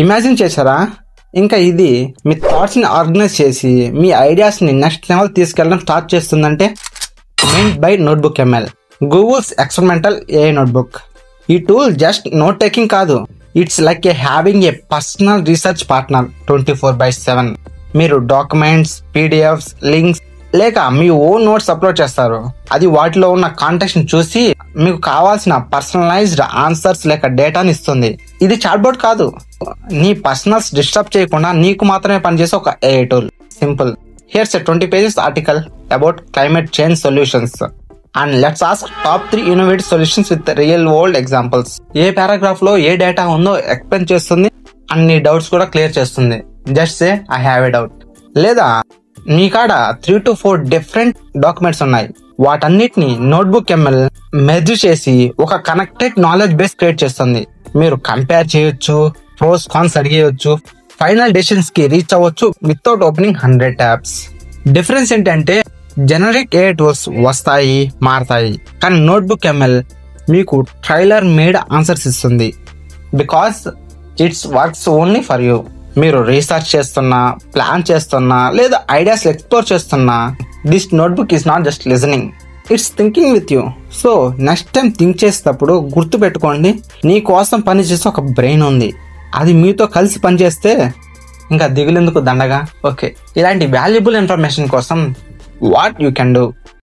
Imagine చేశారా? ఇంకా ఇది మీ థాట్స్ని ఆర్గనైజ్ చేసి మీ ఐడియాస్ని నెక్స్ట్ లెవెల్ తీసుకెళ్ళడం స్టార్ట్ చేస్తుందంటే meant by notebook ML, Google's experimental AI notebook. ఈ టూల్ జస్ట్ నోట్ టేకింగ్ కాదు, it's like having a personal research partner 24/7. మీరు డాక్యుమెంట్స్, పీడిఎఫ్స్, లింక్స్ లేక మీ ఓన్ నోట్స్ అప్లోడ్ చేస్తారు. అది వాటిలో ఉన్న కాంటెక్స్ట్ ని చూసి మీకు కావాల్సిన పర్సనలైజ్డ్ ఆన్సర్స్ లేక డేటాని ఇస్తుంది. ఇది చాట్బోట్ కాదు, నీ పర్సనల్స్ డిస్టర్బ్ చేయకుండా నీకు మాత్రమే పనిచేసే ఒక AI tool. Simple. Here's a 20 pages article about climate change solutions and let's ask top 3 innovative solutions with real world examples. ఏ పారాగ్రాఫ్ లో ఏ డేటా ఉందో ఎక్స్ప్లెయిన్ చేస్తుంది, అన్ని డౌట్స్ కూడా క్లియర్ చేస్తుంది. Just say I have a doubt. లేదా మీ కాడ 3 to 4 డిఫరెంట్ డాక్యుమెంట్స్ ఉన్నాయి, వాటన్నిటిని నోట్బుక్ ఎంఎల్ మెర్జ్ చేసి ఒక కనెక్టెడ్ నాలెడ్జ్ బేస్ క్రియేట్ చేస్తుంది. మీరు కంపేర్ చేయొచ్చు, ప్రోస్ కాన్స్ అడిగేయచ్చు, ఫైనల్ డెసిషన్స్ కి రీచ్ అవ్వచ్చు వితౌట్ ఓపెనింగ్ 100 tabs. డిఫరెన్స్ ఏంటంటే జనరిక్ ఏఐ టూల్స్ వస్తాయి, మారతాయి, కానీ నోట్బుక్ ఎంఎల్ మీకు ట్రైలర్ మేడ్ ఆన్సర్స్ ఇస్తుంది. Because it's works only for you. మీరు రీసెర్చ్ చేస్తున్నా, ప్లాన్ చేస్తున్నా, లేదా ఐడియాస్ ఎక్స్ప్లోర్ చేస్తున్నా, this notebook is not just listening, it's thinking with you. So next time think చేసేటప్పుడు గుర్తు పెట్టుకోండి, నీ కోసం పనిచేసే ఒక బ్రెయిన్ ఉంది, అది మీతో కలిసి పనిచేస్తే ఇంకా దిగులేందుకు దండగా. ఓకే, ఇలాంటి వాల్యుబుల్ ఇన్ఫర్మేషన్ కోసం వాట్ యూ కెన్ డూ